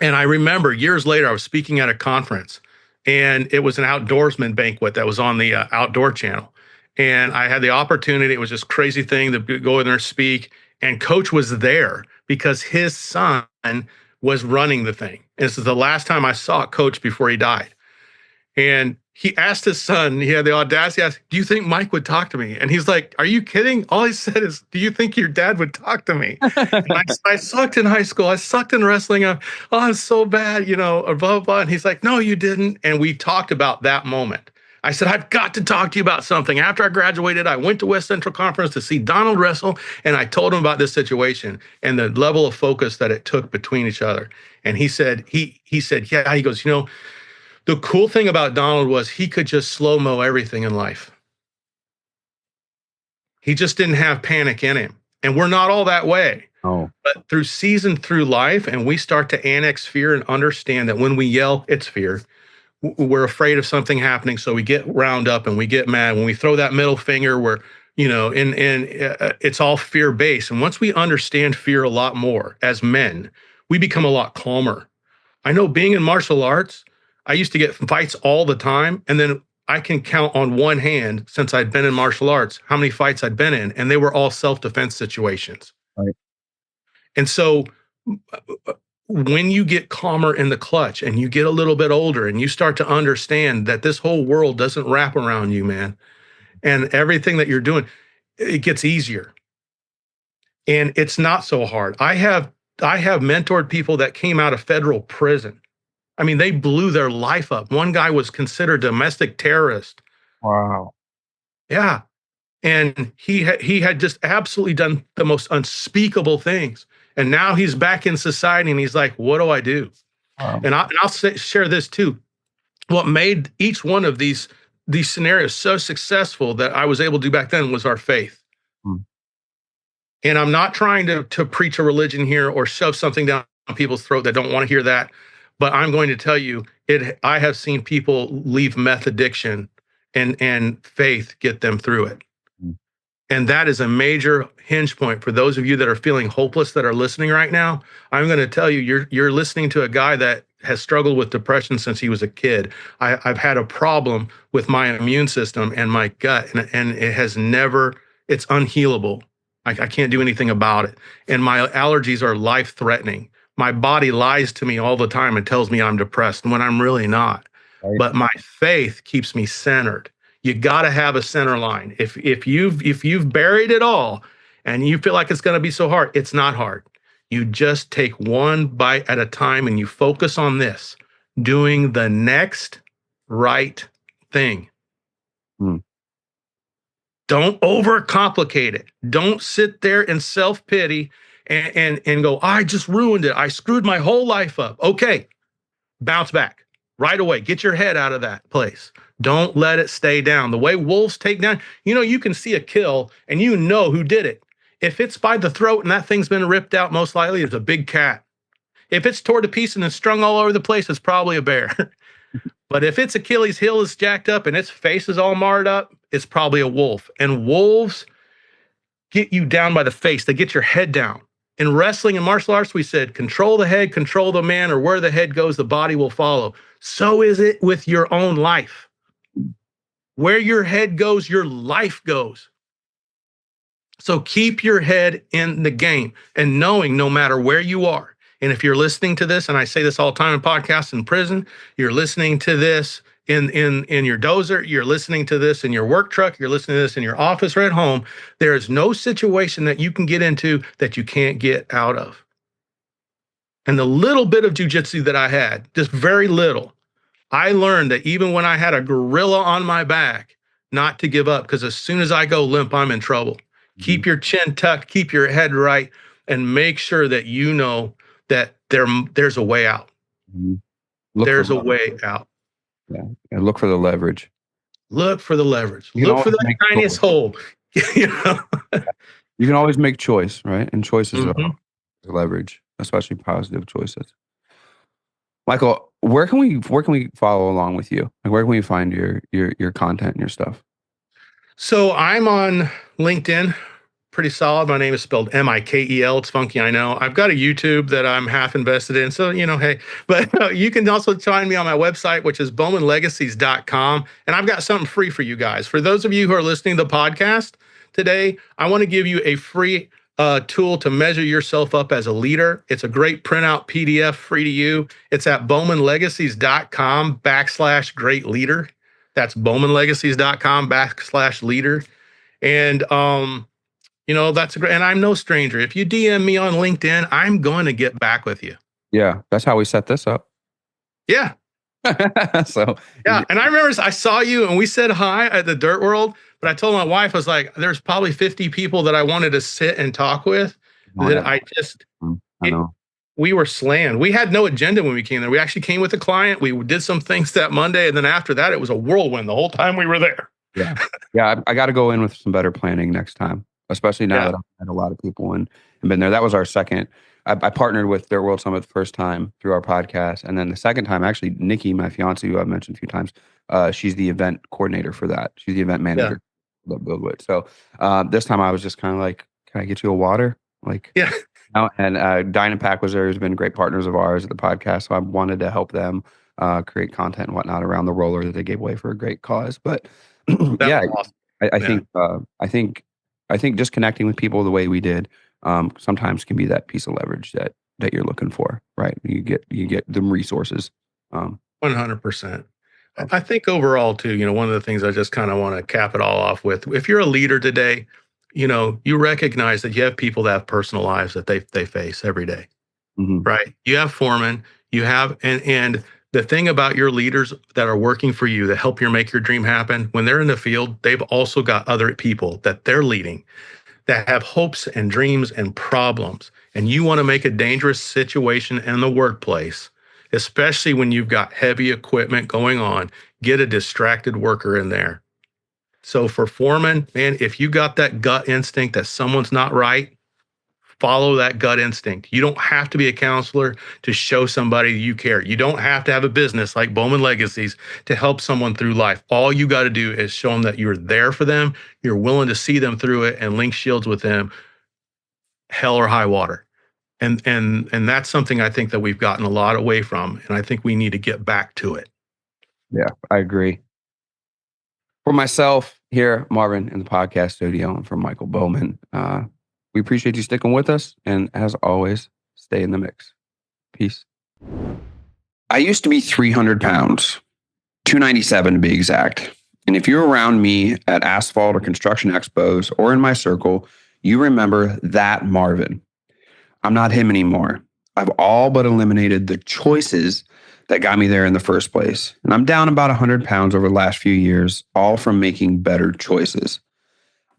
And I remember years later, I was speaking at a conference, and it was an outdoorsman banquet that was on the Outdoor Channel. And I had the opportunity, it was this crazy thing to go in there and speak. And Coach was there because his son was running the thing. And this is the last time I saw Coach before he died. And he asked his son, he had the audacity to ask, do you think Mike would talk to me? And he's like, are you kidding? All he said is, do you think your dad would talk to me? I sucked in high school. I sucked in wrestling. It's so bad, blah, blah, blah. And he's like, no, you didn't. And we talked about that moment. I said, I've got to talk to you about something. After I graduated, I went to West Central Conference to see Donald wrestle, and I told him about this situation and the level of focus that it took between each other. And he said, yeah, he goes, the cool thing about Donald was he could just slow-mo everything in life. He just didn't have panic in him. And we're not all that way. Oh. But through life, and we start to annex fear and understand that when we yell, it's fear. We're afraid of something happening, so we get wound up and we get mad. When we throw that middle finger, it's all fear-based. And once we understand fear a lot more as men, we become a lot calmer. I know being in martial arts, I used to get fights all the time, and then I can count on one hand, since I'd been in martial arts, how many fights I'd been in, and they were all self-defense situations. Right. And so when you get calmer in the clutch and you get a little bit older and you start to understand that this whole world doesn't wrap around you, man, and everything that you're doing, it gets easier. And it's not so hard. I have mentored people that came out of federal prison. I mean, they blew their life up. One guy was considered domestic terrorist. Wow. Yeah. And he had just absolutely done the most unspeakable things. And now he's back in society and he's like, what do I do? Wow. And I'll share this too. What made each one of these scenarios so successful that I was able to do back then was our faith. Hmm. And I'm not trying to preach a religion here or shove something down people's throat that don't want to hear that. But I'm going to tell you, I have seen people leave meth addiction and faith get them through it. Hmm. And that is a major hinge point for those of you that are feeling hopeless that are listening right now. I'm going to tell you, you're listening to a guy that has struggled with depression since he was a kid. I've had a problem with my immune system and my gut, and it has never, it's unhealable. I can't do anything about it. And my allergies are life-threatening. My body lies to me all the time and tells me I'm depressed when I'm really not. Right. But my faith keeps me centered. You got to have a center line. If you've buried it all and you feel like it's going to be so hard, it's not hard. You just take one bite at a time and you focus on this, doing the next right thing. Hmm. Don't overcomplicate it. Don't sit there in self-pity and go, I just ruined it. I screwed my whole life up. Okay, bounce back right away. Get your head out of that place. Don't let it stay down. The way wolves take down, you can see a kill and you know who did it. If it's by the throat and that thing's been ripped out, most likely it's a big cat. If it's torn to pieces and strung all over the place, it's probably a bear. But if its Achilles heel is jacked up and its face is all marred up, it's probably a wolf. And wolves get you down by the face. They get your head down. In wrestling and martial arts, we said, control the head, control the man, or where the head goes, the body will follow. So is it with your own life. Where your head goes, your life goes. So keep your head in the game and knowing no matter where you are. And if you're listening to this, and I say this all the time in podcasts in prison, you're listening to this in your dozer, you're listening to this in your work truck, you're listening to this in your office or at home, there is no situation that you can get into that you can't get out of. And the little bit of jujitsu that I had, just very little, I learned that even when I had a gorilla on my back, not to give up, because as soon as I go limp, I'm in trouble. Mm-hmm. Keep your chin tucked, keep your head right, and make sure that you know that there's a way out. Mm-hmm. There's a way out. Yeah. And look for the leverage. Look for the leverage. Look for the tiniest hole. You can always make choice, right? And choices are leverage, especially positive choices. Michael, where can we follow along with you? Like, where can we find your content and your stuff? So I'm on LinkedIn, pretty solid. My name is spelled Mikel. It's funky, I know. I've got a YouTube that I'm half invested in. So, hey, but you can also find me on my website, which is bowmanlegacies.com. And I've got something free for you guys. For those of you who are listening to the podcast today, I want to give you a free tool to measure yourself up as a leader. It's a great printout PDF, free to you. It's at bowmanlegacies.com/great leader. That's bowmanlegacies.com/leader. And, that's great. And I'm no stranger. If you DM me on LinkedIn, I'm going to get back with you. Yeah. That's how we set this up. Yeah. So, yeah. And I remember I saw you and we said hi at the Dirt World, but I told my wife, I was like, there's probably 50 people that I wanted to sit and talk with we were slammed. We had no agenda when we came there. We actually came with a client. We did some things that Monday. And then after that, it was a whirlwind the whole time we were there. Yeah. Yeah. I got to go in with some better planning next time, especially now that I've had a lot of people and been there. That was our second. I partnered with their World Summit the first time through our podcast. And then the second time, actually, Nikki, my fiance, who I've mentioned a few times, she's the event coordinator for that. She's the event manager. Yeah. So this time I was just kind of like, can I get you a water? Like, yeah. And Dynapack was there, who's been great partners of ours at the podcast. So I wanted to help them create content and whatnot around the roller that they gave away for a great cause. But yeah, awesome. I think just connecting with people the way we did sometimes can be that piece of leverage that you're looking for, right? You get them resources. 100%. I think overall too, one of the things I just kind of want to cap it all off with, if you're a leader today, you recognize that you have people that have personal lives that they face every day, Mhm. right? You have foremen, you have, and the thing about your leaders that are working for you that help you make your dream happen, when they're in the field, they've also got other people that they're leading that have hopes and dreams and problems. And you want to make a dangerous situation in the workplace, especially when you've got heavy equipment going on, get a distracted worker in there. So for foreman, man, if you got that gut instinct that someone's not right, follow that gut instinct. You don't have to be a counselor to show somebody you care. You don't have to have a business like Bowman Legacies to help someone through life. All you got to do is show them that you're there for them, you're willing to see them through it and link shields with them, hell or high water. And that's something I think that we've gotten a lot away from, and I think we need to get back to it. Yeah, I agree. For myself here, Marvin, in the podcast studio, and for Mikel Bowman, we appreciate you sticking with us. And as always, stay in the mix. Peace. I used to be 300 pounds, 297 to be exact. And if you're around me at Asphalt or construction expos or in my circle, you remember that Marvin. I'm not him anymore. I've all but eliminated the choices that got me there in the first place. And I'm down about 100 pounds over the last few years, all from making better choices.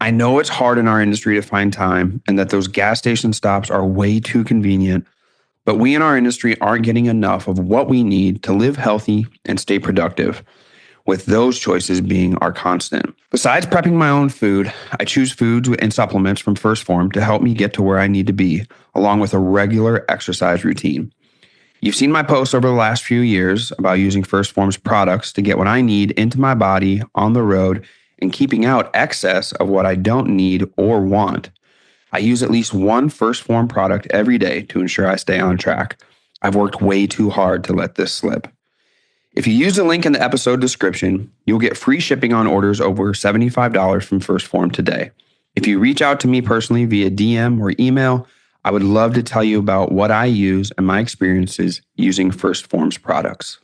I know it's hard in our industry to find time and that those gas station stops are way too convenient, but we in our industry aren't getting enough of what we need to live healthy and stay productive, with those choices being our constant. Besides prepping my own food, I choose foods and supplements from First Form to help me get to where I need to be, along with a regular exercise routine. You've seen my posts over the last few years about using First Form's products to get what I need into my body on the road and keeping out excess of what I don't need or want. I use at least one First Form product every day to ensure I stay on track. I've worked way too hard to let this slip. If you use the link in the episode description, you'll get free shipping on orders over $75 from First Form today. If you reach out to me personally via DM or email, I would love to tell you about what I use and my experiences using First Form's products.